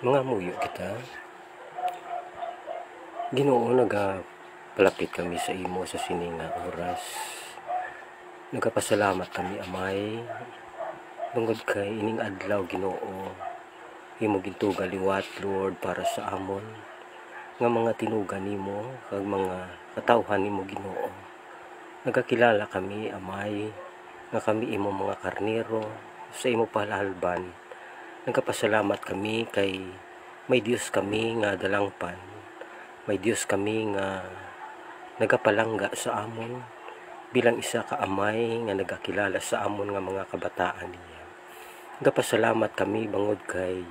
Mga muyo kita, Ginoo, nagapalapit kami sa imo sa sininga oras. Nagapasalamat kami, Amay, tungod kay ining adlaw, Ginoo, imo gintuga liwat, Lord, para sa amon nga mga tinugan nimo kag mga katawhan nimo, Ginoo. Nagakilala kami, Amay, nga kami imo mga karnero sa imo palalban. Nagapasalamat kami kay may Dios kami nga dalangpan. May Dios kami nga nagapalangga sa amon bilang isa ka amay nga nagakilala sa amon nga mga kabataan niya. Nagapasalamat kami bangod kay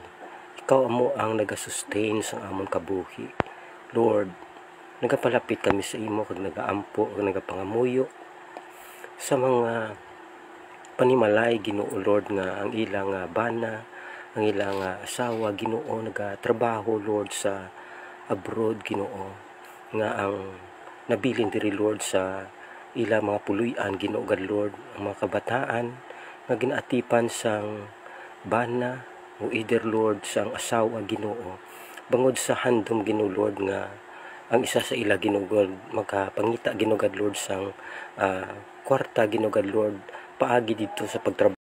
ikaw amo ang nagasustain sa amon kabuhi. Lord, nagapalapit kami sa imo kag nagaampo kag nagapangamuyo sa mga panimalay, Ginoo, Lord, nga ang ilang bana, ang ilang asawa, Ginoo, nagatrabaho, Lord, sa abroad, Ginoo, nga ang nabilin diri, Lord, sa ilang mga puluyan, Ginoo, God, Lord, ang mga kabataan nga ginaatipan sang bana o either, Lord, sang asawa, Ginoo, bangod sa handom, Ginoo, Lord, nga ang isa sa ila, Ginoo, God, magkapangita, Ginoo, God, Lord, sang kwarta, Ginoo, God, Lord, paagi dito sa pagtrabaho